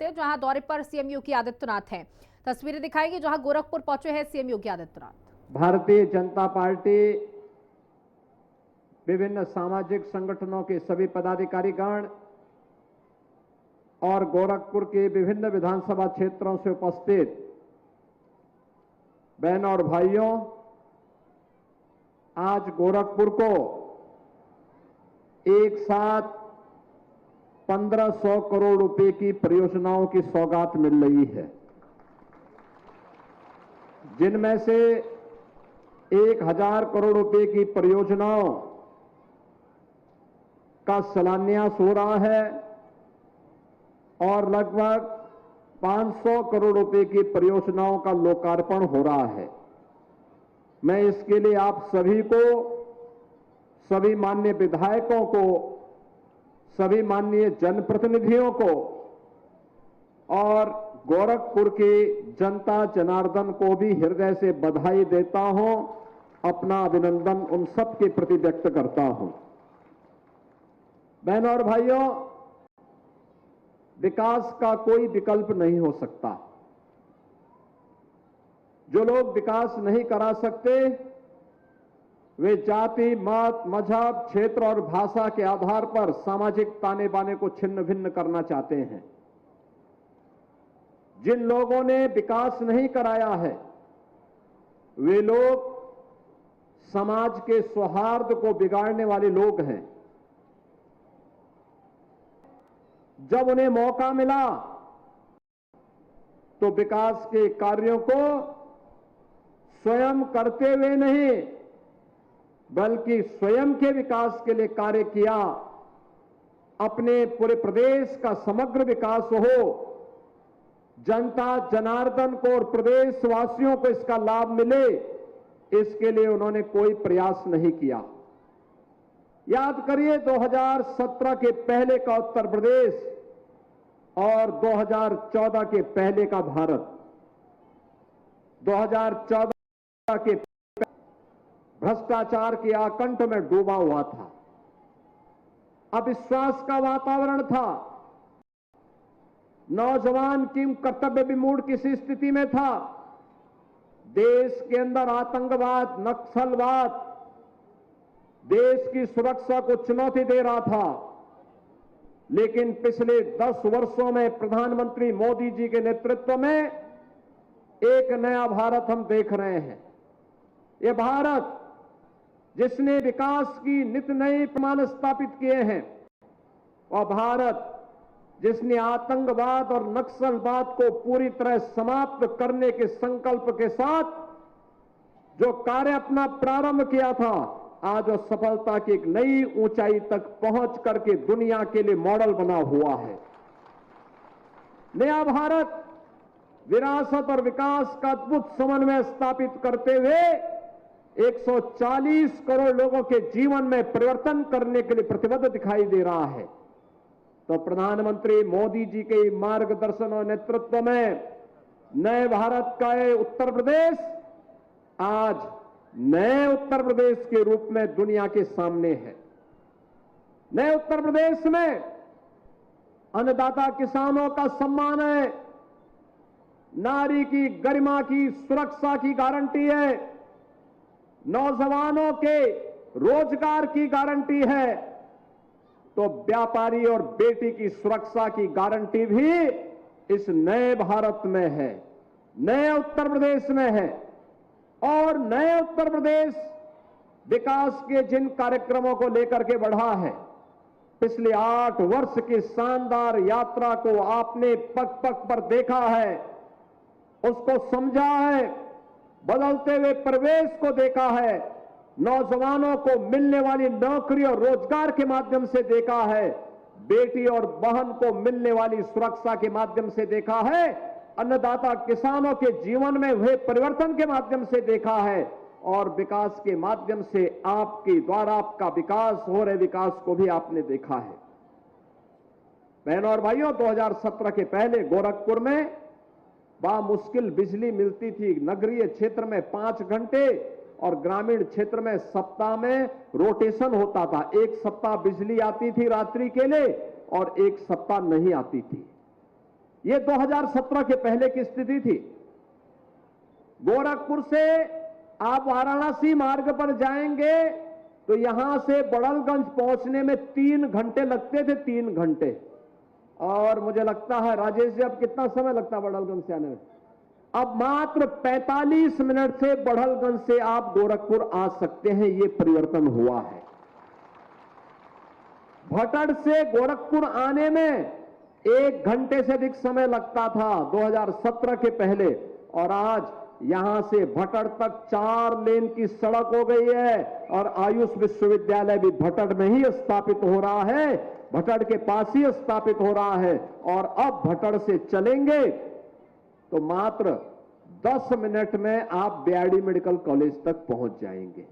से, जहां दौरे पर सीएम योगी आदित्यनाथ हैं। तस्वीरें दिखाएंगे जहां गोरखपुर पहुंचे हैं सीएम योगी आदित्यनाथ। भारतीय जनता पार्टी विभिन्न सामाजिक संगठनों के सभी पदाधिकारीगण और गोरखपुर के विभिन्न विधानसभा क्षेत्रों से उपस्थित बहनों और भाइयों, आज गोरखपुर को एक साथ 1500 करोड़ रुपए की परियोजनाओं की सौगात मिल रही है, जिनमें से 1000 करोड़ रुपए की परियोजनाओं का शिलान्यास हो रहा है और लगभग 500 करोड़ रुपए की परियोजनाओं का लोकार्पण हो रहा है। मैं इसके लिए आप सभी को, सभी माननीय विधायकों को, सभी माननीय जनप्रतिनिधियों को और गोरखपुर की जनता जनार्दन को भी हृदय से बधाई देता हूं, अपना अभिनंदन उन सब के प्रति व्यक्त करता हूं। बहनों और भाइयों, विकास का कोई विकल्प नहीं हो सकता। जो लोग विकास नहीं करा सकते वे जाति, मत, मजहब, क्षेत्र और भाषा के आधार पर सामाजिक ताने बाने को छिन्न भिन्न करना चाहते हैं। जिन लोगों ने विकास नहीं कराया है वे लोग समाज के सौहार्द को बिगाड़ने वाले लोग हैं। जब उन्हें मौका मिला तो विकास के कार्यों को स्वयं करते हुए नहीं बल्कि स्वयं के विकास के लिए कार्य किया। अपने पूरे प्रदेश का समग्र विकास हो, जनता जनार्दन को और प्रदेशवासियों को इसका लाभ मिले, इसके लिए उन्होंने कोई प्रयास नहीं किया। याद करिए 2017 के पहले का उत्तर प्रदेश और 2014 के पहले का भारत। 2014 के भ्रष्टाचार के आकंठ में डूबा हुआ था, अविश्वास का वातावरण था, नौजवान की कर्तव्य विमूढ़ किसी स्थिति में था, देश के अंदर आतंकवाद, नक्सलवाद देश की सुरक्षा को चुनौती दे रहा था। लेकिन पिछले 10 वर्षों में प्रधानमंत्री मोदी जी के नेतृत्व में एक नया भारत हम देख रहे हैं। यह भारत जिसने विकास की नित नए प्रमाण स्थापित किए हैं, और भारत जिसने आतंकवाद और नक्सलवाद को पूरी तरह समाप्त करने के संकल्प के साथ जो कार्य अपना प्रारंभ किया था, आज वो सफलता की एक नई ऊंचाई तक पहुंच करके दुनिया के लिए मॉडल बना हुआ है। नया भारत विरासत और विकास का अद्भुत समन्वय स्थापित करते हुए 140 करोड़ लोगों के जीवन में परिवर्तन करने के लिए प्रतिबद्ध दिखाई दे रहा है। तो प्रधानमंत्री मोदी जी के मार्गदर्शन और नेतृत्व में नए भारत का ये उत्तर प्रदेश आज नए उत्तर प्रदेश के रूप में दुनिया के सामने है। नए उत्तर प्रदेश में अन्नदाता किसानों का सम्मान है, नारी की गरिमा की सुरक्षा की गारंटी है, नौजवानों के रोजगार की गारंटी है, तो व्यापारी और बेटी की सुरक्षा की गारंटी भी इस नए भारत में है, नए उत्तर प्रदेश में है। और नए उत्तर प्रदेश विकास के जिन कार्यक्रमों को लेकर के बढ़ा है, पिछले 8 वर्ष की शानदार यात्रा को आपने पग पग पर देखा है, उसको समझा है, बदलते हुए परिवेश को देखा है, नौजवानों को मिलने वाली नौकरी और रोजगार के माध्यम से देखा है, बेटी और बहन को मिलने वाली सुरक्षा के माध्यम से देखा है, अन्नदाता किसानों के जीवन में हुए परिवर्तन के माध्यम से देखा है, और विकास के माध्यम से आपके द्वारा आपका विकास हो रहे विकास को भी आपने देखा है। बहनों और भाइयों, 2017 के पहले गोरखपुर में मुश्किल बिजली मिलती थी। नगरीय क्षेत्र में 5 घंटे और ग्रामीण क्षेत्र में सप्ताह में रोटेशन होता था। एक सप्ताह बिजली आती थी रात्रि के लिए और एक सप्ताह नहीं आती थी। ये 2017 के पहले की स्थिति थी। गोरखपुर से आप वाराणसी मार्ग पर जाएंगे तो यहां से बड़लगंज पहुंचने में 3 घंटे लगते थे, 3 घंटे। और मुझे लगता है राजेश जी, अब कितना समय लगता है बड़लगंज से आने में? अब मात्र 45 मिनट से बड़लगंज से आप गोरखपुर आ सकते हैं। ये परिवर्तन हुआ है। भटड़ से गोरखपुर आने में 1 घंटे से अधिक समय लगता था 2017 के पहले, और आज यहां से भटड़ तक 4 लेन की सड़क हो गई है। और आयुष विश्वविद्यालय भी भटड़ में ही स्थापित हो रहा है, भटड़ के पास ही स्थापित हो रहा है। और अब भटड़ से चलेंगे तो मात्र 10 मिनट में आप बीआरडी मेडिकल कॉलेज तक पहुंच जाएंगे।